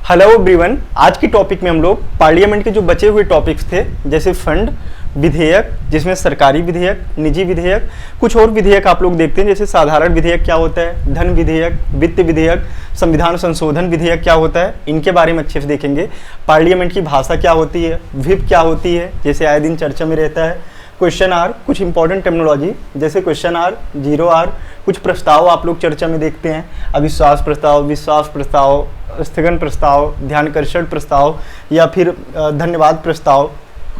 Hello everyone. आज की topic में हम लोग पार्लियामेंट के जो बचे हुए टॉपिक्स थे, जैसे फंड विधेयक, जिसमें सरकारी विधेयक, निजी विधेयक, कुछ और विधेयक आप लोग देखते हैं, जैसे साधारण विधेयक क्या होता है, धन विधेयक, वित्त विधेयक, संविधान संशोधन विधेयक क्या होता है, इनके बारे में अच्छे से देखेंगे। पार्लियामेंट की भाषा क्या होती है, व्हिप क्या होती है, जैसे आए दिन चर्चा में रहता है। क्वेश्चन आर, कुछ इंपॉर्टेंट टेक्नोलॉजी जैसे क्वेश्चन आर, जीरो आर, कुछ प्रस्ताव आप लोग चर्चा में देखते हैं, अविश्वास प्रस्ताव, विश्वास प्रस्ताव, स्थगन प्रस्ताव, ध्यानाकर्षण प्रस्ताव या फिर धन्यवाद प्रस्ताव।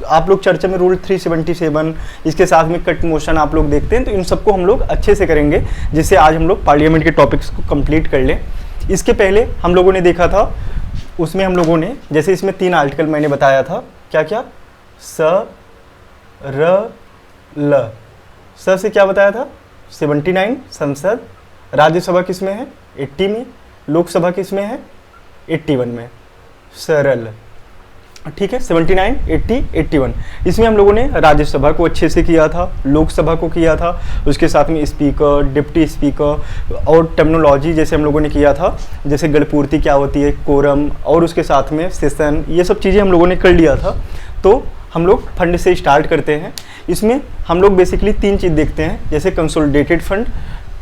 आप लोग चर्चा में रूल 377, इसके साथ में कट मोशन आप लोग देखते हैं। तो इन सबको हम लोग अच्छे से करेंगे, जिससे आज हम लोग पार्लियामेंट के टॉपिक्स को कंप्लीट कर लें। इसके पहले हम लोगों ने देखा था, उसमें हम लोगों ने जैसे इसमें 3 आर्टिकल मैंने बताया था, क्या क्या, स र ल। स से क्या बताया था, 79 संसद, राज्यसभा किस में है, 80 में, लोकसभा किस में है, 81 में, सरल। ठीक है, 79, 80, 81। इसमें हम लोगों ने राज्यसभा को अच्छे से किया था, लोकसभा को किया था, उसके साथ में स्पीकर, डिप्टी स्पीकर और टर्मिनोलॉजी जैसे हम लोगों ने किया था, जैसे गणपूर्ति क्या होती है, कोरम, और उसके साथ में सेशन, ये सब चीज़ें हम लोगों ने कर लिया था। तो हम लोग फंड से स्टार्ट करते हैं। इसमें हम लोग बेसिकली 3 चीज़ देखते हैं, जैसे consolidated fund,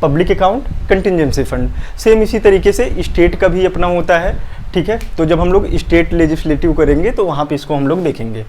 public account, contingency fund. Same इसी तरीके से स्टेट का भी अपना होता है। ठीक है, तो जब हम लोग स्टेट लेजिस्लेटिव करेंगे तो वहाँ पे इसको हम लोग देखेंगे।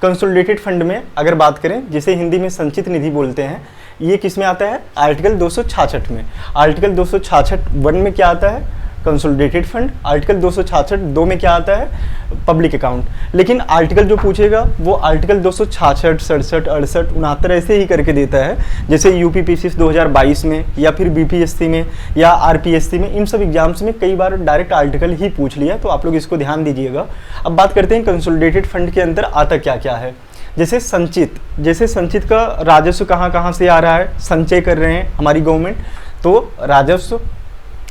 कंसोलिडेटेड फंड में अगर बात करें, जिसे हिंदी में संचित निधि बोलते हैं, ये किस में आता है, आर्टिकल 266 में। आर्टिकल 266(1) में क्या आता है, कंसोलिडेटेड फंड। आर्टिकल 266(2) में क्या आता है, पब्लिक अकाउंट। लेकिन आर्टिकल जो पूछेगा वो आर्टिकल 266, 67, 68, 69 ऐसे ही करके देता है, जैसे यूपीपीसीएस 2022 में या फिर बीपीएससी में या आरपीएससी में, इन सब एग्जाम्स में कई बार डायरेक्ट आर्टिकल ही पूछ लिया, तो आप लोग इसको ध्यान दीजिएगा। अब बात करते हैं कंसोलिडेटेड फंड के अंदर आता क्या क्या है। जैसे संचित, जैसे संचित का राजस्व कहाँ कहाँ से आ रहा है, संचय कर रहे हैं हमारी गवर्नमेंट, तो राजस्व।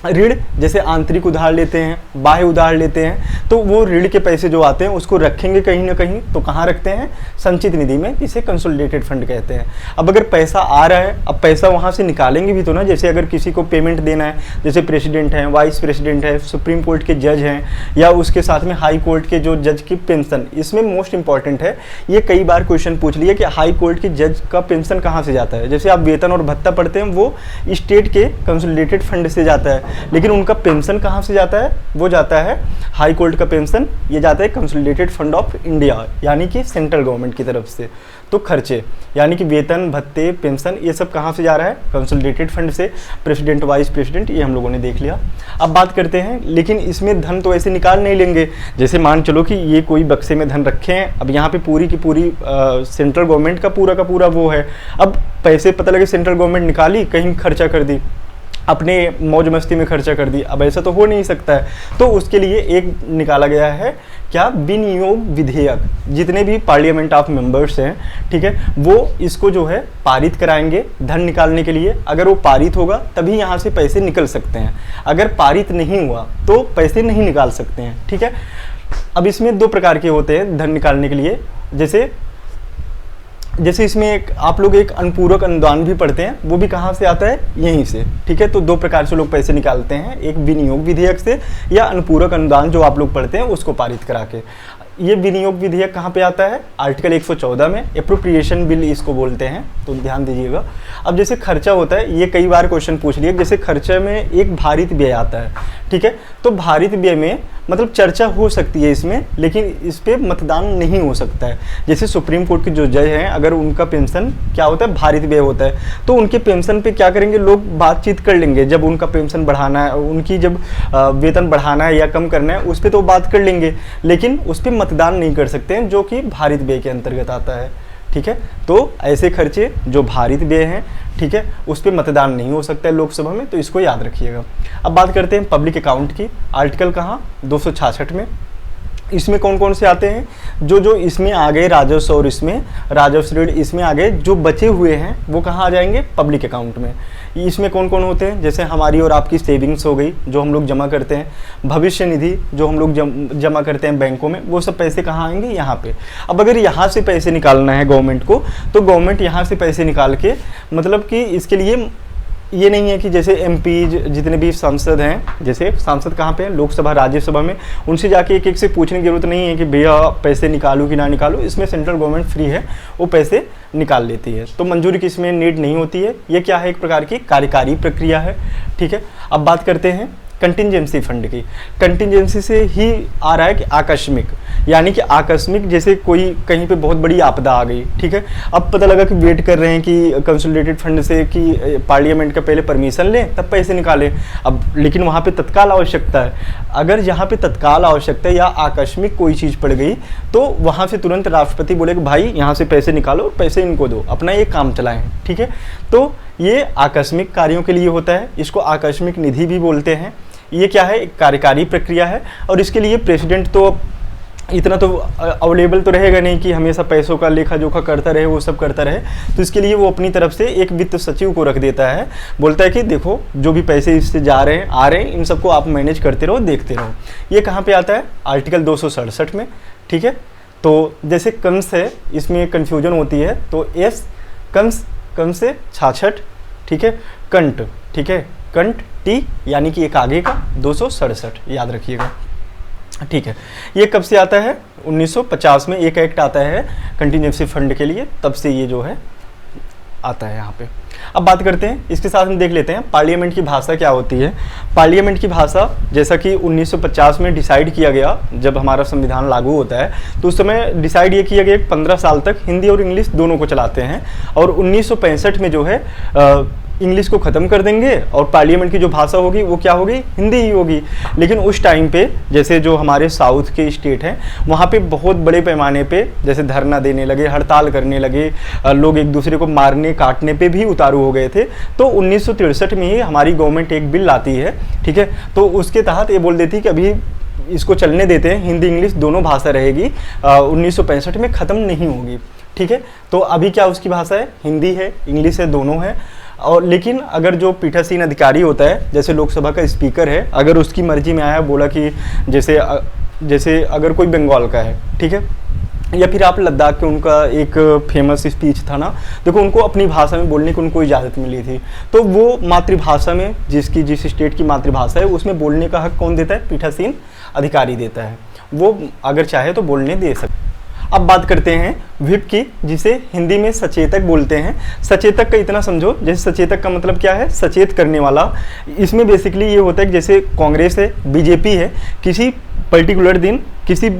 ऋण, जैसे आंतरिक उधार लेते हैं, बाह्य उधार लेते हैं, तो वो ऋण के पैसे जो आते हैं उसको रखेंगे कहीं ना कहीं, तो कहाँ रखते हैं, संचित निधि में, जिसे कंसोलिडेटेड फंड कहते हैं। अब अगर पैसा आ रहा है, अब पैसा वहाँ से निकालेंगे भी तो ना, जैसे अगर किसी को पेमेंट देना है, जैसे प्रेसिडेंट हैं, वाइस प्रेसिडेंट है, सुप्रीम कोर्ट के जज हैं, या उसके साथ में हाई कोर्ट के जो जज की पेंशन, इसमें मोस्ट इंपॉर्टेंट है, ये कई बार क्वेश्चन पूछ लिया कि हाई कोर्ट के जज का पेंशन कहाँ से जाता है। जैसे आप वेतन और भत्ता पढ़ते हैं, वो स्टेट के कंसोलिडेटेड फंड से जाता है, लेकिन उनका पेंशन कहाँ से जाता है, वो जाता है हाई कोर्ट का पेंशन, ये जाता है कंसोलिडेटेड फंड ऑफ इंडिया, यानी कि सेंट्रल गवर्नमेंट की तरफ से। तो खर्चे यानी कि वेतन, भत्ते, पेंशन, ये सब कहाँ से जा रहा है, कंसोलिडेटेड फंड से। प्रेसिडेंट, वाइस प्रेसिडेंट, ये हम लोगों ने देख लिया। अब बात करते हैं, लेकिन इसमें धन तो ऐसे निकाल नहीं लेंगे, जैसे मान चलो कि ये कोई बक्से में धन रखे हैं, अब यहाँ पे पूरी की पूरी सेंट्रल गवर्नमेंट का पूरा वो है। अब पैसे पता लगे सेंट्रल गवर्नमेंट निकाली, कहीं खर्चा कर दी, अपने मौज मस्ती में खर्चा कर दी, अब ऐसा तो हो नहीं सकता है। तो उसके लिए एक निकाला गया है, क्या, विनियोग विधेयक। जितने भी पार्लियामेंट ऑफ मेंबर्स हैं, ठीक है, वो इसको जो है पारित कराएंगे धन निकालने के लिए। अगर वो पारित होगा तभी यहाँ से पैसे निकल सकते हैं, अगर पारित नहीं हुआ तो पैसे नहीं निकाल सकते हैं। ठीक है, अब इसमें 2 प्रकार के होते हैं धन निकालने के लिए। जैसे इसमें एक आप लोग एक अनुपूरक अनुदान भी पढ़ते हैं, वो भी कहाँ से आता है, यहीं से। ठीक है, तो 2 प्रकार से लोग पैसे निकालते हैं, एक विनियोग विधेयक से, या अनुपूरक अनुदान जो आप लोग पढ़ते हैं उसको पारित करा के। ये विनियोग विधेयक कहाँ पे आता है, आर्टिकल 114 में, एप्रोप्रिएशन बिल इसको बोलते हैं, तो ध्यान दीजिएगा। अब जैसे खर्चा होता है, ये कई बार क्वेश्चन पूछ लिया, जैसे खर्चे में एक भारित व्यय आता है। ठीक है, तो भारित व्यय में मतलब चर्चा हो सकती है इसमें, लेकिन इस पर मतदान नहीं हो सकता है। जैसे सुप्रीम कोर्ट के जो जज हैं, अगर उनका पेंशन क्या होता है, भारित व्यय होता है, तो उनके पेंशन पे क्या करेंगे लोग, बातचीत कर लेंगे। जब उनका पेंशन बढ़ाना है, उनकी जब वेतन बढ़ाना है या कम करना है, उस पर तो बात कर लेंगे, लेकिन उस पर मतदान नहीं कर सकते हैं, जो कि भारित व्यय के अंतर्गत आता है। ठीक है, तो ऐसे खर्चे जो भारित व्यय हैं, ठीक है, उस पर मतदान नहीं हो सकता है लोकसभा में, तो इसको याद रखिएगा। अब बात करते हैं पब्लिक अकाउंट की। आर्टिकल कहाँ, 266 में। इसमें कौन कौन से आते हैं, जो इसमें आ गए राजस्व, और इसमें राजस्व ऋण इसमें आ गए, जो बचे हुए हैं वो कहाँ आ जाएंगे, पब्लिक अकाउंट में। इसमें कौन कौन होते हैं, जैसे हमारी और आपकी सेविंग्स हो गई, जो हम लोग जमा करते हैं, भविष्य निधि जो हम लोग जमा करते हैं बैंकों में, वो सब पैसे कहाँ आएंगे, यहाँ पे। अब अगर यहाँ से पैसे निकालना है गवर्नमेंट को, तो गवर्नमेंट यहाँ से पैसे निकाल के, मतलब कि इसके लिए ये नहीं है कि जैसे एमपी जितने भी सांसद हैं, जैसे सांसद कहाँ पे हैं, लोकसभा राज्यसभा में, उनसे जाके एक एक से पूछने की जरूरत नहीं है कि भैया पैसे निकालूं कि ना निकालूं। इसमें सेंट्रल गवर्नमेंट फ्री है, वो पैसे निकाल लेती है, तो मंजूरी की इसमें नीड नहीं होती है। ये क्या है, एक प्रकार की कार्यकारी प्रक्रिया है। ठीक है, अब बात करते हैं कंटिजेंसी फंड की। कंटिजेंसी से ही आ रहा है कि आकस्मिक, यानी कि आकस्मिक जैसे कोई कहीं पे बहुत बड़ी आपदा आ गई, ठीक है, अब पता लगा कि वेट कर रहे हैं कि कंसोलिडेटेड फंड से कि पार्लियामेंट का पहले परमिशन लें तब पैसे निकालें। अब लेकिन वहाँ पे तत्काल आवश्यकता है, अगर यहाँ पे तत्काल आवश्यकता है या आकस्मिक कोई चीज़ पड़ गई तो वहाँ से तुरंत राष्ट्रपति बोले कि भाई यहाँ से पैसे निकालो, पैसे इनको दो, अपना ये काम चलाएं। ठीक है, तो ये आकस्मिक कार्यों के लिए होता है, इसको आकस्मिक निधि भी बोलते हैं। ये क्या है, एक कार्यकारी प्रक्रिया है, और इसके लिए प्रेसिडेंट तो इतना तो अवेलेबल तो रहेगा नहीं कि हमेशा पैसों का लेखा जोखा करता रहे, वो सब करता रहे, तो इसके लिए वो अपनी तरफ से एक वित्त सचिव को रख देता है, बोलता है कि देखो जो भी पैसे इससे जा रहे हैं आ रहे हैं, इन सबको आप मैनेज करते रहो, देखते रहो। ये कहाँ पे आता है, आर्टिकल 267 में। ठीक है, तो जैसे कंस है, इसमें कन्फ्यूजन होती है, तो एस कंस से 66, ठीक है, कंट, ठीक है, कंट टी यानी कि एक आगे का 267 याद रखिएगा। ठीक है, ये कब से आता है, 1950 में एक एक्ट आता है कंटिजेंसी फंड के लिए, तब से ये जो है आता है यहाँ पे। अब बात करते हैं, इसके साथ हम देख लेते हैं पार्लियामेंट की भाषा क्या होती है। पार्लियामेंट की भाषा जैसा कि 1950 में डिसाइड किया गया, जब हमारा संविधान लागू होता है तो उस समय डिसाइड ये किया गया कि 15 साल तक हिंदी और इंग्लिश दोनों को चलाते हैं, और 1965 में जो है इंग्लिश को ख़त्म कर देंगे और पार्लियामेंट की जो भाषा होगी वो क्या होगी, हिंदी ही होगी। लेकिन उस टाइम पे जैसे जो हमारे साउथ के स्टेट हैं वहाँ पे बहुत बड़े पैमाने पे जैसे धरना देने लगे, हड़ताल करने लगे, लोग एक दूसरे को मारने काटने पे भी उतारू हो गए थे। तो 1963 में ही हमारी गवर्नमेंट एक बिल लाती है, ठीक है, तो उसके तहत ये बोल देती है कि अभी इसको चलने देते हैं, हिंदी इंग्लिश दोनों भाषा रहेगी, 1965 में ख़त्म नहीं होगी। ठीक है, तो अभी क्या उसकी भाषा है, हिंदी है, इंग्लिश है, दोनों है। और लेकिन अगर जो पीठासीन अधिकारी होता है, जैसे लोकसभा का स्पीकर है, अगर उसकी मर्जी में आया बोला कि जैसे अगर कोई बंगाल का है, ठीक है, या फिर आप लद्दाख के, उनका एक फेमस स्पीच था ना, देखो उनको अपनी भाषा में बोलने की उनको इजाज़त मिली थी, तो वो मातृभाषा में जिस स्टेट की मातृभाषा है उसमें बोलने का हक कौन देता है, पीठासीन अधिकारी देता है, वो अगर चाहे तो बोलने दे सकते। अब बात करते हैं व्हिप की, जिसे हिंदी में सचेतक बोलते हैं। सचेतक का इतना समझो, जैसे सचेतक का मतलब क्या है, सचेत करने वाला। इसमें बेसिकली ये होता है कि जैसे कांग्रेस है, बीजेपी है, किसी पर्टिकुलर दिन किसी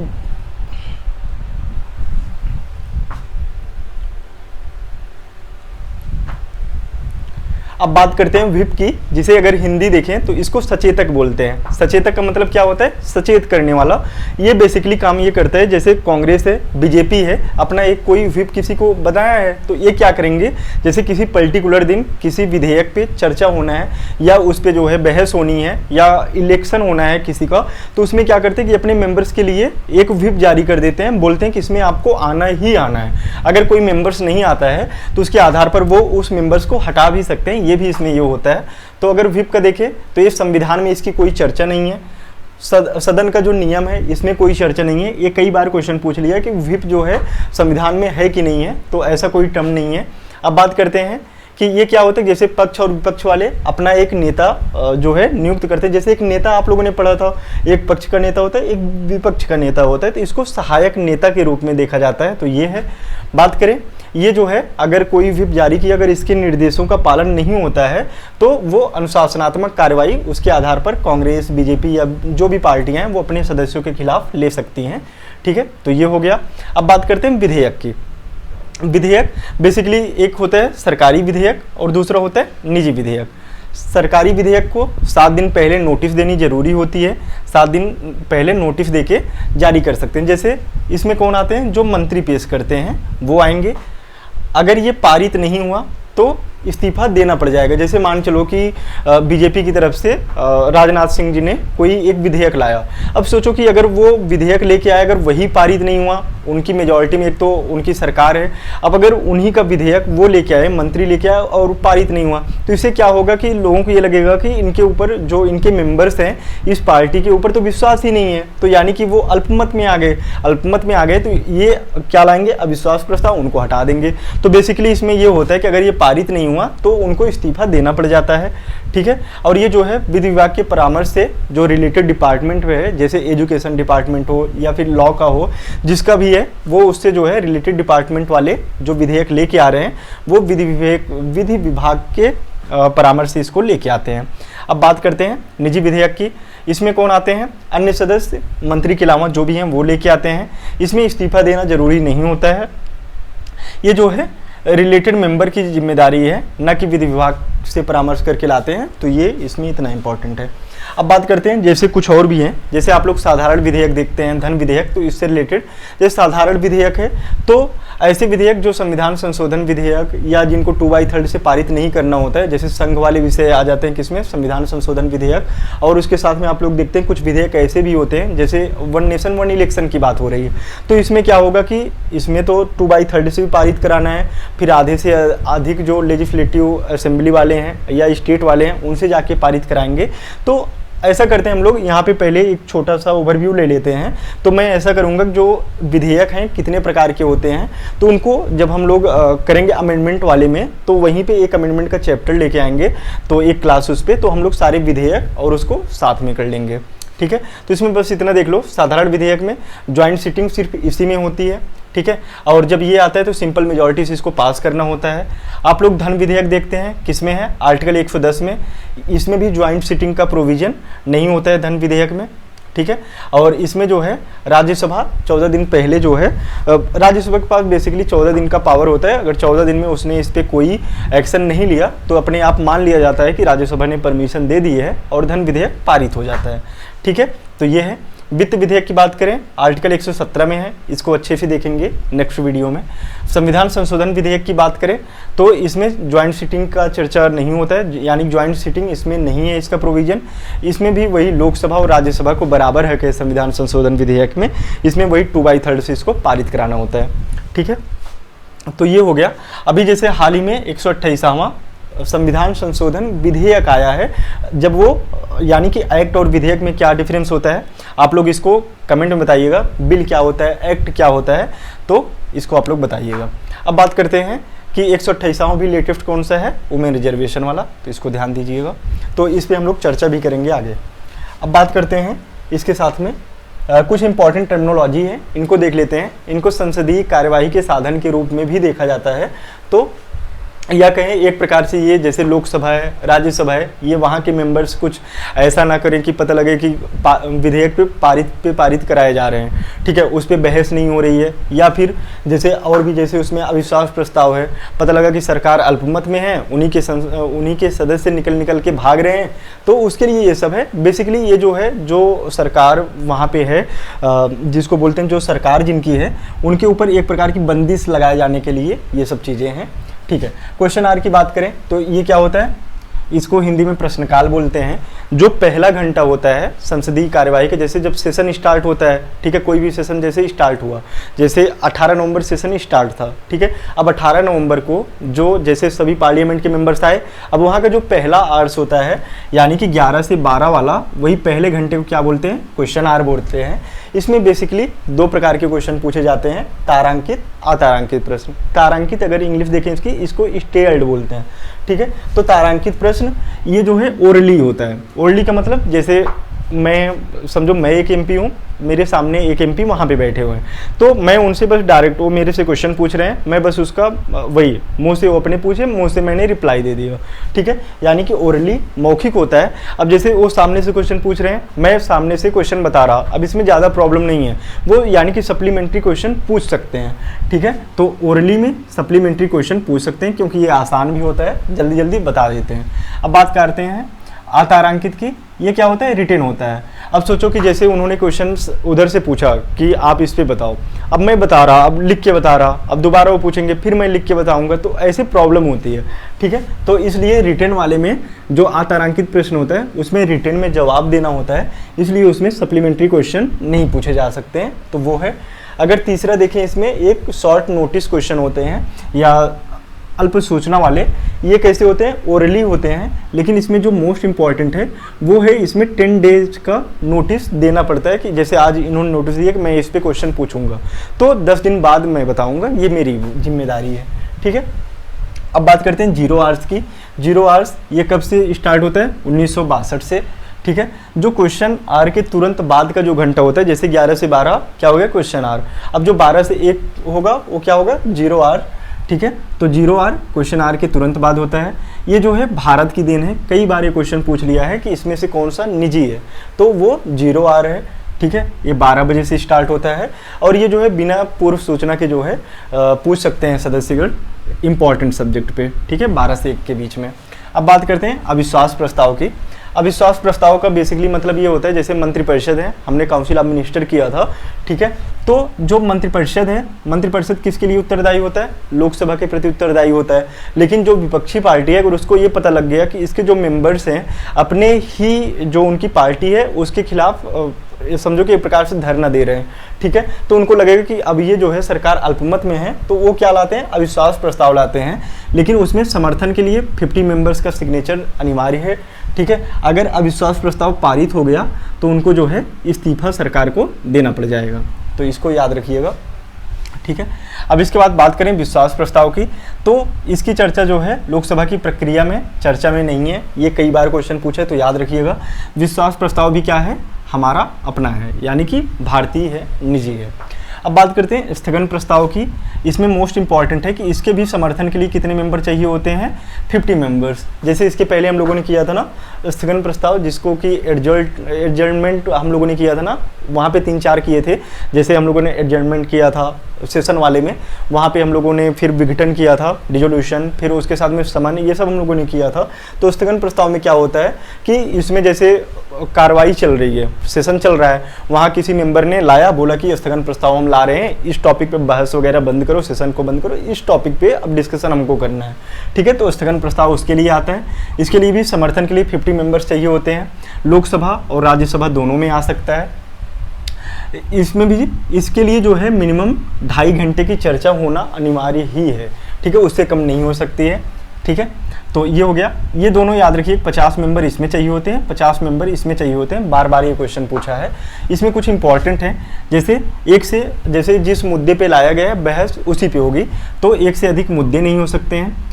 अब बात करते हैं व्हिप की, जिसे अगर हिंदी देखें तो इसको सचेतक बोलते हैं। सचेतक का मतलब क्या होता है, सचेत करने वाला। ये बेसिकली काम ये करता है, जैसे कांग्रेस है, बीजेपी है, अपना एक कोई व्हिप किसी को बताया है तो ये क्या करेंगे, जैसे किसी पर्टिकुलर दिन किसी विधेयक पे चर्चा होना है या उस पर जो है बहस होनी है या इलेक्शन होना है किसी का, तो उसमें क्या करते हैं कि अपने मेंबर्स के लिए एक व्हिप जारी कर देते हैं, बोलते हैं कि इसमें आपको आना ही आना है। अगर कोई मेंबर्स नहीं आता है तो उसके आधार पर वो उस मेंबर्स को हटा भी सकते हैं, ये भी इसमें ये होता है। तो अगर व्हिप का देखें तो ये संविधान में इसकी कोई चर्चा नहीं है, सदन का जो नियम है इसमें कोई चर्चा नहीं है। ये कई बार क्वेश्चन पूछ लिया कि व्हिप जो है संविधान में है कि नहीं है, तो ऐसा कोई टर्म नहीं है। अब बात करते हैं कि ये क्या होता है, जैसे पक्ष और विपक्ष वाले अपना एक नेता जो है नियुक्त करते हैं। जैसे एक नेता आप लोगों ने पढ़ा था, एक पक्ष का नेता होता है, एक विपक्ष का नेता होता है, तो इसको सहायक नेता के रूप में देखा जाता है। तो ये है। बात करें ये जो है, अगर कोई व्हिप जारी की, अगर इसके निर्देशों का पालन नहीं होता है तो वो अनुशासनात्मक कार्रवाई उसके आधार पर कांग्रेस, बीजेपी या जो भी पार्टियां हैं वो अपने सदस्यों के खिलाफ ले सकती हैं। ठीक है, तो ये हो गया। अब बात करते हैं विधेयक की। विधेयक बेसिकली एक होता है सरकारी विधेयक और दूसरा होता है निजी विधेयक। सरकारी विधेयक को 7 दिन पहले नोटिस देनी जरूरी होती है, 7 दिन पहले नोटिस देके जारी कर सकते हैं। जैसे इसमें कौन आते हैं, जो मंत्री पेश करते हैं वो आएंगे। अगर ये पारित नहीं हुआ तो इस्तीफा देना पड़ जाएगा। जैसे मान चलो कि बीजेपी की तरफ से राजनाथ सिंह जी ने कोई एक विधेयक लाया, अब सोचो कि अगर वो विधेयक लेके आए, अगर वही पारित नहीं हुआ, उनकी मेजॉरिटी में एक तो उनकी सरकार है, अब अगर उन्हीं का विधेयक वो लेके आए, मंत्री लेके आए और पारित नहीं हुआ, तो इससे क्या होगा कि लोगों को ये लगेगा कि इनके ऊपर जो इनके मेंबर्स हैं इस पार्टी के ऊपर तो विश्वास ही नहीं है, तो यानी कि वो अल्पमत में आ गए। अल्पमत में आ गए तो ये क्या लाएंगे, अविश्वास प्रस्ताव, उनको हटा देंगे। तो बेसिकली इसमें ये होता है कि अगर ये पारित नहीं हुआ तो उनको इस्तीफा देना पड़ जाता है, ठीक है। और ये जो है विधि विभाग के परामर्श से जो रिलेटेड डिपार्टमेंट में है, जैसे एजुकेशन डिपार्टमेंट हो या फिर लॉ का हो, जिसका भी है, वो उससे जो है रिलेटेड डिपार्टमेंट वाले जो विधेयक लेके आ रहे हैं वो विधि विभाग के परामर्श से इसको लेके आते हैं। अब बात करते हैं निजी विधेयक की। इसमें कौन आते हैं? अन्य सदस्य, मंत्री के अलावा जो भी हैं वो लेके आते हैं। इसमें इस्तीफा देना जरूरी नहीं होता है, ये जो है रिलेटेड मेंबर की जिम्मेदारी है, न कि विधि विभाग से परामर्श करके लाते हैं, तो ये इसमें इतना इंपॉर्टेंट है। अब बात करते हैं जैसे कुछ और भी हैं, जैसे आप लोग साधारण विधेयक देखते हैं, धन विधेयक, तो इससे रिलेटेड जैसे साधारण विधेयक है तो ऐसे विधेयक जो संविधान संशोधन विधेयक या जिनको 2/3 से पारित नहीं करना होता है, जैसे संघ वाले विषय आ जाते हैं किसमें, संविधान संशोधन विधेयक। और उसके साथ में आप लोग देखते हैं कुछ विधेयक ऐसे भी होते हैं, जैसे 1 नेशन 1 इलेक्शन की बात हो रही है, तो इसमें क्या होगा कि इसमें तो 2/3 से भी पारित कराना है, फिर आधे से अधिक जो लेजिस्लेटिव असेंबली वाले हैं या स्टेट वाले हैं उनसे जाके पारित कराएंगे। तो ऐसा करते हैं हम लोग, यहाँ पे पहले एक छोटा सा ओवरव्यू ले लेते हैं। तो मैं ऐसा करूँगा जो विधेयक हैं कितने प्रकार के होते हैं, तो उनको जब हम लोग करेंगे अमेंडमेंट वाले में, तो वहीं पे एक अमेंडमेंट का चैप्टर लेके आएंगे, तो एक क्लास उस पर, तो हम लोग सारे विधेयक और उसको साथ में कर लेंगे, ठीक है। तो इसमें बस इतना देख लो, साधारण विधेयक में ज्वाइंट सिटिंग सिर्फ इसी में होती है, ठीक है। और जब ये आता है तो सिंपल मेजॉरिटी से इसको पास करना होता है। आप लोग धन विधेयक देखते हैं किसमें है, आर्टिकल 110 में, इसमें भी ज्वाइंट सिटिंग का प्रोविजन नहीं होता है धन विधेयक में, ठीक है। और इसमें जो है राज्यसभा 14 दिन पहले जो है, राज्यसभा के पास बेसिकली 14 दिन का पावर होता है। अगर 14 दिन में उसने इस पर कोई एक्शन नहीं लिया तो अपने आप मान लिया जाता है कि राज्यसभा ने परमिशन दे दी है और धन विधेयक पारित हो जाता है, ठीक है। तो ये है। वित्त विधेयक की बात करें, आर्टिकल 117 में है, इसको अच्छे से देखेंगे नेक्स्ट वीडियो में। संविधान संशोधन विधेयक की बात करें तो इसमें ज्वाइंट सिटिंग का चर्चा नहीं होता है, यानी ज्वाइंट सिटिंग इसमें नहीं है इसका प्रोविजन। इसमें भी वही लोकसभा और राज्यसभा को बराबर है कि संविधान संशोधन विधेयक में, इसमें वही 2/3 से इसको पारित कराना होता है, ठीक है। तो ये हो गया। अभी जैसे हाल ही में 128वां संविधान संशोधन विधेयक आया है, जब वो यानी कि एक्ट और विधेयक में क्या डिफरेंस होता है, आप लोग इसको कमेंट में बताइएगा। बिल क्या होता है, एक्ट क्या होता है, तो इसको आप लोग बताइएगा। अब बात करते हैं कि 128वां भी लेटेस्ट कौन सा है, वुमेन रिजर्वेशन वाला, तो इसको ध्यान दीजिएगा। तो इस पर हम लोग चर्चा भी करेंगे आगे। अब बात करते हैं इसके साथ में कुछ इंपॉर्टेंट टर्मिनोलॉजी है, इनको देख लेते हैं। इनको संसदीय कार्यवाही के साधन के रूप में भी देखा जाता है, तो या कहें एक प्रकार से ये जैसे लोकसभा है, राज्यसभा है, ये वहाँ के मेंबर्स कुछ ऐसा ना करें कि पता लगे कि विधेयक पे पारित कराए जा रहे हैं, ठीक है, उस पर बहस नहीं हो रही है, या फिर जैसे और भी जैसे उसमें अविश्वास प्रस्ताव है, पता लगा कि सरकार अल्पमत में है, उन्हीं के सदस्य निकल के भाग रहे हैं, तो उसके लिए ये सब है। बेसिकली ये जो है, जो सरकार वहाँ पे है, जिसको बोलते हैं जो सरकार जिनकी है, उनके ऊपर एक प्रकार की बंदिश लगाए जाने के लिए ये सब चीज़ें हैं, ठीक है। क्वेश्चन आवर की बात करें तो ये क्या होता है, इसको हिंदी में प्रश्नकाल बोलते हैं। जो पहला घंटा होता है संसदीय कार्यवाही के, जैसे जब सेशन स्टार्ट होता है, ठीक है, कोई भी सेशन जैसे स्टार्ट हुआ, जैसे 18 नवंबर सेशन स्टार्ट था, ठीक है। अब 18 नवंबर को जो जैसे सभी पार्लियामेंट के मेंबर्स आए, अब वहाँ का जो पहला आवर्स होता है, यानी कि 11 से 12 वाला, वही पहले घंटे को क्या बोलते हैं, क्वेश्चन आवर बोलते हैं। इसमें बेसिकली 2 प्रकार के क्वेश्चन पूछे जाते हैं, तारांकित, अतारांकित प्रश्न। तारांकित अगर इंग्लिश देखें इसको स्टेयर्ड बोलते हैं, ठीक है। तो तारांकित प्रश्न ये जो है ओरली होता है। ओरली का मतलब जैसे मैं समझो मैं एक एमपी हूँ, मेरे सामने एक एमपी वहाँ पे बैठे हुए हैं, तो मैं उनसे बस डायरेक्ट, वो मेरे से क्वेश्चन पूछ रहे हैं, मैं बस उसका वही मुंह से वो अपने पूछे, मुंह से मैंने रिप्लाई दे दिया, ठीक है, यानी कि ओरली मौखिक होता है। अब जैसे वो सामने से क्वेश्चन पूछ रहे हैं, मैं सामने से क्वेश्चन बता रहा, अब इसमें ज़्यादा प्रॉब्लम नहीं है, वो यानी कि सप्लीमेंट्री क्वेश्चन पूछ सकते हैं, ठीक है। तो ओरली में सप्लीमेंट्री क्वेश्चन पूछ सकते हैं, क्योंकि ये आसान भी होता है, जल्दी जल्दी बता देते हैं। अब बात करते हैं अतारांकित की, ये क्या होता है, रिटेन होता है। अब सोचो कि जैसे उन्होंने क्वेश्चंस उधर से पूछा कि आप इस पे बताओ, अब मैं बता रहा, अब लिख के बता रहा, अब दोबारा वो पूछेंगे, फिर मैं लिख के बताऊंगा, तो ऐसे प्रॉब्लम होती है, ठीक है। तो इसलिए रिटेन वाले में जो अतारांकित प्रश्न होता है उसमें रिटेन में जवाब देना होता है, इसलिए उसमें सप्लीमेंट्री क्वेश्चन नहीं पूछे जा सकते हैं, तो वो है। अगर तीसरा देखें, इसमें एक शॉर्ट नोटिस क्वेश्चन होते हैं या अल्प सूचना वाले, ये कैसे होते हैं, ओरली होते हैं, लेकिन इसमें जो मोस्ट इंपॉर्टेंट है वो है इसमें 10 डेज का नोटिस देना पड़ता है, कि जैसे आज इन्होंने नोटिस दिया कि मैं इस पे क्वेश्चन पूछूंगा, तो 10 दिन बाद मैं बताऊंगा, ये मेरी जिम्मेदारी है, ठीक है। अब बात करते हैं 0 आवर्स की। 0 आवर्स ये कब से स्टार्ट होता है? 1962 से, ठीक है। जो क्वेश्चन आवर के तुरंत बाद का जो घंटा होता है, जैसे 11 से 12 क्या हो गया क्वेश्चन आवर, अब जो 12 से 1 होगा वो क्या होगा? 0 आवर, ठीक है। तो 0 आवर क्वेश्चन आवर के तुरंत बाद होता है। ये जो है भारत की देन है, कई बार ये क्वेश्चन पूछ लिया है कि इसमें से कौन सा निजी है, तो वो 0 आवर है, ठीक है। ये 12 बजे से स्टार्ट होता है और ये जो है बिना पूर्व सूचना के जो है पूछ सकते हैं सदस्यगण इंपॉर्टेंट सब्जेक्ट पे, ठीक है, 12 से 1 के बीच में। अब बात करते हैं अविश्वास प्रस्ताव की। अविश्वास प्रस्ताव का बेसिकली मतलब ये होता है, जैसे मंत्रिपरिषद है, हमने काउंसिल ऑफ मिनिस्टर किया था, ठीक है। तो जो मंत्रिपरिषद है, मंत्रिपरिषद किसके लिए उत्तरदायी होता है? लोकसभा के प्रति उत्तरदायी होता है। लेकिन जो विपक्षी पार्टी है, अगर उसको ये पता लग गया कि इसके जो मेंबर्स हैं अपने ही जो उनकी पार्टी है उसके खिलाफ समझो कि एक प्रकार से धरना दे रहे हैं, ठीक है, तो उनको लगेगा कि अब ये जो है सरकार अल्पमत में है, तो वो क्या लाते हैं? अविश्वास प्रस्ताव लाते हैं। लेकिन उसमें समर्थन के लिए 50 मेंबर्स का सिग्नेचर अनिवार्य है, ठीक है। अगर अविश्वास प्रस्ताव पारित हो गया तो उनको जो है इस्तीफा सरकार को देना पड़ जाएगा, तो इसको याद रखिएगा, ठीक है। अब इसके बाद बात करें विश्वास प्रस्ताव की, तो इसकी चर्चा जो है लोकसभा की प्रक्रिया में चर्चा में नहीं है, ये कई बार क्वेश्चन पूछा है, तो याद रखिएगा। विश्वास प्रस्ताव भी क्या है? हमारा अपना है, यानी कि भारतीय है, निजी है। अब बात करते हैं स्थगन प्रस्ताव की। इसमें मोस्ट इंपॉर्टेंट है कि इसके भी समर्थन के लिए कितने मेंबर चाहिए होते हैं? 50 मेंबर्स। जैसे इसके पहले हम लोगों ने किया था ना स्थगन प्रस्ताव, जिसको कि एडजर्नमेंट हम लोगों ने किया था ना, वहाँ पे 3-4 किए थे। जैसे हम लोगों ने एडजर्नमेंट किया था सेशन वाले में, वहाँ पे हम लोगों ने फिर विघटन किया था, डिसोल्यूशन, फिर उसके साथ में सामान्य, ये सब हम लोगों ने किया था। तो स्थगन प्रस्ताव में क्या होता है कि इसमें जैसे कार्रवाई चल रही है, सेशन चल रहा है, वहाँ किसी मेंबर ने लाया, बोला कि स्थगन प्रस्ताव हम ला रहे हैं, इस टॉपिक पे बहस वगैरह बंद करो, सेशन को बंद करो, इस टॉपिक पे अब डिस्कशन हमको करना है, ठीक है। तो स्थगन प्रस्ताव उसके लिए आता है। इसके लिए भी समर्थन के लिए 50 मेंबर्स चाहिए होते हैं। लोकसभा और राज्यसभा दोनों में आ सकता है। इसमें भी इसके लिए जो है मिनिमम 2.5 घंटे की चर्चा होना अनिवार्य ही है, ठीक है, उससे कम नहीं हो सकती है, ठीक है। तो ये हो गया, ये दोनों याद रखिए। 50 मेंबर इसमें चाहिए होते हैं, 50 मेंबर इसमें चाहिए होते हैं। बार बार ये क्वेश्चन पूछा है। इसमें कुछ इंपॉर्टेंट है, जैसे जिस मुद्दे पे लाया गया है बहस उसी पे होगी, तो 1 से अधिक मुद्दे नहीं हो सकते हैं।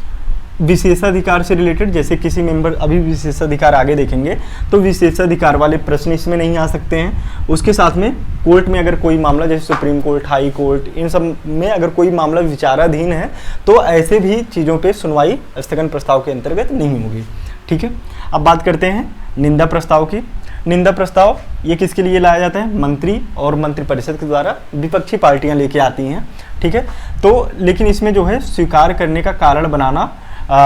विशेषाधिकार से रिलेटेड, जैसे किसी मेंबर, अभी विशेषाधिकार आगे देखेंगे, तो विशेषाधिकार वाले प्रश्न इसमें नहीं आ सकते हैं। उसके साथ में कोर्ट में अगर कोई मामला, जैसे सुप्रीम कोर्ट, हाई कोर्ट, इन सब में अगर कोई मामला विचाराधीन है तो ऐसे भी चीज़ों पे सुनवाई स्थगन प्रस्ताव के अंतर्गत नहीं होगी, ठीक है। अब बात करते हैं निंदा प्रस्ताव की। निंदा प्रस्ताव ये किसके लिए लाया जाता है? मंत्री और मंत्रिपरिषद के द्वारा विपक्षी पार्टियां लेके आती हैं, ठीक है। तो लेकिन इसमें जो है स्वीकार करने का कारण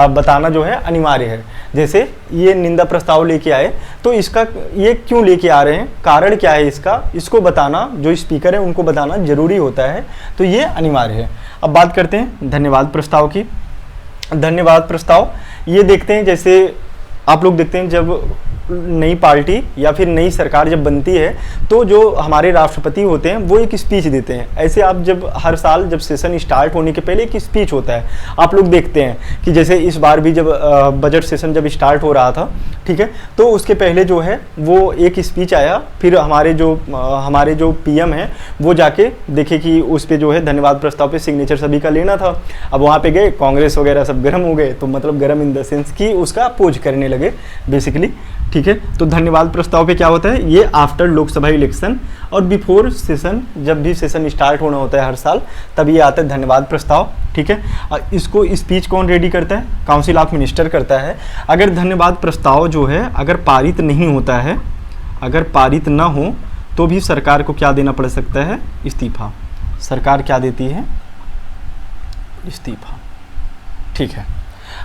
बताना जो है अनिवार्य है। जैसे ये निंदा प्रस्ताव लेके आए, तो इसका ये क्यों लेके आ रहे हैं, कारण क्या है इसका, इसको बताना, जो स्पीकर है उनको बताना जरूरी होता है, तो ये अनिवार्य है। अब बात करते हैं धन्यवाद प्रस्ताव की। धन्यवाद प्रस्ताव ये देखते हैं, जैसे आप लोग देखते हैं जब नई पार्टी या फिर नई सरकार जब बनती है, तो जो हमारे राष्ट्रपति होते हैं वो एक स्पीच देते हैं। ऐसे आप जब हर साल जब सेशन स्टार्ट होने के पहले एक स्पीच होता है, आप लोग देखते हैं कि जैसे इस बार भी जब बजट सेशन जब स्टार्ट हो रहा था, ठीक है, तो उसके पहले जो है वो एक स्पीच आया, फिर हमारे जो पीएम है वो जाके देखे कि उस पर जो है धन्यवाद प्रस्ताव पे सिग्नेचर सभी का लेना था। अब वहाँ पे गए, कांग्रेस वगैरह सब गर्म हो गए, तो मतलब गर्म इन द सेंस कि उसका अपोज करने लगे बेसिकली, ठीक है। तो धन्यवाद प्रस्ताव पे क्या होता है, ये आफ्टर लोकसभा इलेक्शन और बिफोर सेशन, जब भी सेशन स्टार्ट होना होता है हर साल, तब ये आता है धन्यवाद प्रस्ताव, ठीक है। इसको स्पीच कौन रेडी करता है? काउंसिल ऑफ मिनिस्टर करता है। अगर धन्यवाद प्रस्ताव जो है अगर पारित नहीं होता है, अगर पारित ना हो तो भी सरकार को क्या देना पड़ सकता है? इस्तीफा। सरकार क्या देती है? इस्तीफा, ठीक है।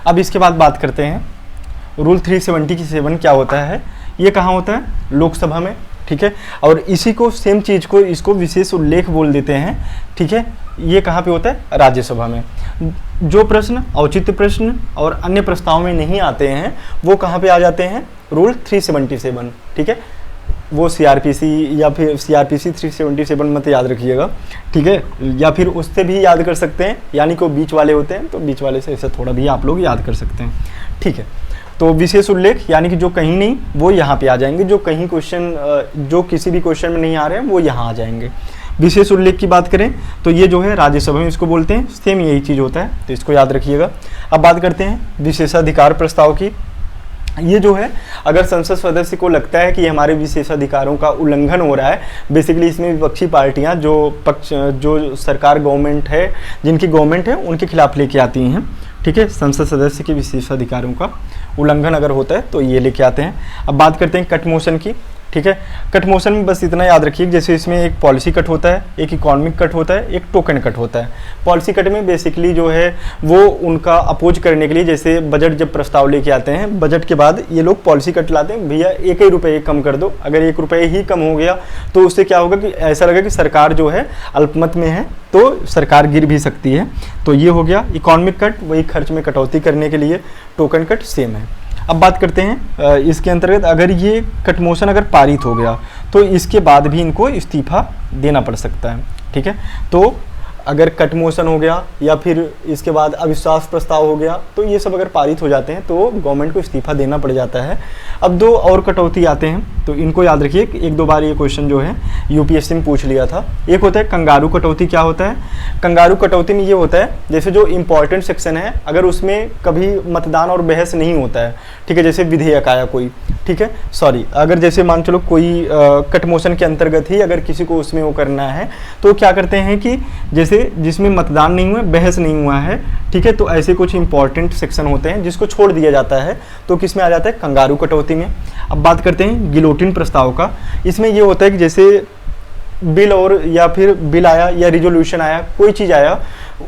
अब इसके बाद बात करते हैं रूल 377 क्या होता है। ये कहाँ होता है? लोकसभा में, ठीक है। और इसी को सेम चीज़ को इसको विशेष उल्लेख बोल देते हैं, ठीक है। ये कहाँ पे होता है? राज्यसभा में। जो प्रश्न औचित्य प्रश्न और अन्य प्रस्ताव में नहीं आते हैं वो कहाँ पे आ जाते हैं? रूल 377, ठीक है। वो सीआरपीसी या फिर सीआरपीसी 377 मत याद रखिएगा, ठीक है, या फिर उससे भी याद कर सकते हैं, यानी कि वो बीच वाले होते हैं, तो बीच वाले से ऐसा थोड़ा भी आप लोग याद कर सकते हैं, ठीक है। तो विशेष उल्लेख यानी कि जो कहीं नहीं वो यहाँ पे आ जाएंगे, जो कहीं क्वेश्चन जो किसी भी क्वेश्चन में नहीं आ रहे हैं वो यहाँ आ जाएंगे। विशेष उल्लेख की बात करें तो ये जो है राज्यसभा में इसको बोलते हैं, सेम यही चीज़ होता है, तो इसको याद रखिएगा। अब बात करते हैं विशेषाधिकार प्रस्ताव की। ये जो है अगर संसद सदस्य को लगता है कि हमारे विशेषाधिकारों का उल्लंघन हो रहा है, बेसिकली इसमें विपक्षी पार्टियां जो सरकार गवर्नमेंट है, जिनकी गवर्नमेंट है, उनके खिलाफ लेके आती हैं, ठीक है, संसद सदस्य के विशेषाधिकारों का उल्लंघन अगर होता है तो ये लेके आते हैं। अब बात करते हैं कट मोशन की, ठीक है। कट मोशन में बस इतना याद रखिए, जैसे इसमें एक पॉलिसी कट होता है, एक इकोनॉमिक कट होता है, एक टोकन कट होता है। पॉलिसी कट में बेसिकली जो है वो उनका अपोज करने के लिए, जैसे बजट जब प्रस्ताव लेके आते हैं, बजट के बाद ये लोग पॉलिसी कट लाते हैं, भैया 1 ही रुपये कम कर दो। अगर 1 रुपये ही कम हो गया तो उससे क्या होगा कि ऐसा लगेगा कि सरकार जो है अल्पमत में है, तो सरकार गिर भी सकती है। तो ये हो गया इकोनॉमिक कट, वही खर्च में कटौती करने के लिए। टोकन कट सेम है। अब बात करते हैं इसके अंतर्गत अगर ये कट मोशन अगर पारित हो गया तो इसके बाद भी इनको इस्तीफा देना पड़ सकता है, ठीक है। तो अगर कट मोशन हो गया या फिर इसके बाद अविश्वास प्रस्ताव हो गया तो ये सब अगर पारित हो जाते हैं तो गवर्नमेंट को इस्तीफा देना पड़ जाता है। अब 2 और कटौती आते हैं, तो इनको याद रखिए, 1-2 बार ये क्वेश्चन जो है यूपीएससी में पूछ लिया था। एक होता है कंगारू कटौती। क्या होता है कंगारू कटौती में? ये होता है जैसे जो इंपॉर्टेंट सेक्शन है अगर उसमें कभी मतदान और बहस नहीं होता है, ठीक है, जैसे विधेयक आया कोई, ठीक है, सॉरी, अगर जैसे मान चलो कोई कट मोशन के अंतर्गत ही अगर किसी को उसमें वो करना है तो क्या करते हैं कि जैसे जिसमें मतदान नहीं हुआ, बहस नहीं हुआ है, ठीक है, तो ऐसे कुछ इंपॉर्टेंट सेक्शन होते हैं जिसको छोड़ दिया जाता है, तो किस में आ जाता है? कंगारू कटौती में। अब बात करते हैं गिलोटिन प्रस्ताव का। इसमें ये होता है कि जैसे बिल और या फिर बिल आया या रिजोल्यूशन आया, कोई चीज़ आया,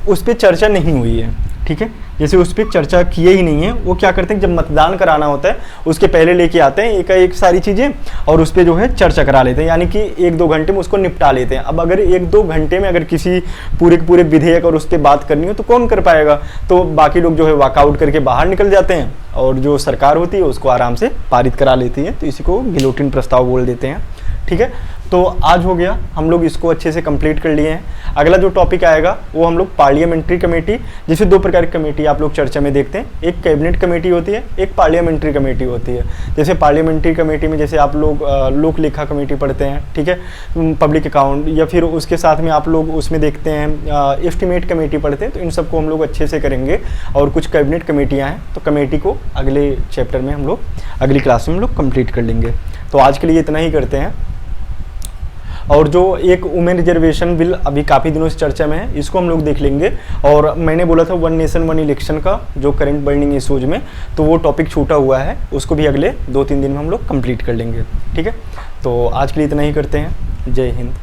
उस पर चर्चा नहीं हुई है, ठीक है, जैसे उस पर चर्चा किए ही नहीं है, वो क्या करते हैं जब मतदान कराना होता है उसके पहले लेके आते हैं एक सारी चीज़ें और उस पर जो है चर्चा करा लेते हैं, यानी कि 1-2 घंटे में उसको निपटा लेते हैं। अब अगर 1-2 घंटे में अगर किसी पूरे के पूरे विधेयक और उस पर बात करनी हो तो कौन कर पाएगा? तो बाकी लोग जो है वॉकआउट करके बाहर निकल जाते हैं और जो सरकार होती है उसको आराम से पारित करा लेती है, तो इसी को गिलोटिन प्रस्ताव बोल देते हैं, ठीक है। तो आज हो गया, हम लोग इसको अच्छे से कंप्लीट कर लिए हैं। अगला जो टॉपिक आएगा वो हम लोग पार्लियामेंट्री कमेटी, जैसे 2 प्रकार की कमेटी आप लोग चर्चा में देखते हैं, एक कैबिनेट कमेटी होती है, एक पार्लियामेंट्री कमेटी होती है। जैसे पार्लियामेंट्री कमेटी में जैसे आप लोग लोक लेखा कमेटी पढ़ते हैं, ठीक है, पब्लिक अकाउंट, या फिर उसके साथ में आप लोग उसमें देखते हैं एस्टीमेट कमेटी पढ़ते हैं, तो इन सबको हम लोग अच्छे से करेंगे। और कुछ कैबिनेट कमेटियाँ हैं तो कमेटी को अगले चैप्टर में हम लोग अगली क्लास में हम लोग कंप्लीट कर लेंगे। तो आज के लिए इतना ही करते हैं। और जो एक वुमेन रिजर्वेशन बिल अभी काफ़ी दिनों से चर्चा में है, इसको हम लोग देख लेंगे। और मैंने बोला था 1 नेशन 1 इलेक्शन का जो करंट बर्निंग इशूज में, तो वो टॉपिक छूटा हुआ है, उसको भी अगले 2-3 दिन में हम लोग कंप्लीट कर लेंगे, ठीक है। तो आज के लिए इतना ही करते हैं। जय हिंद।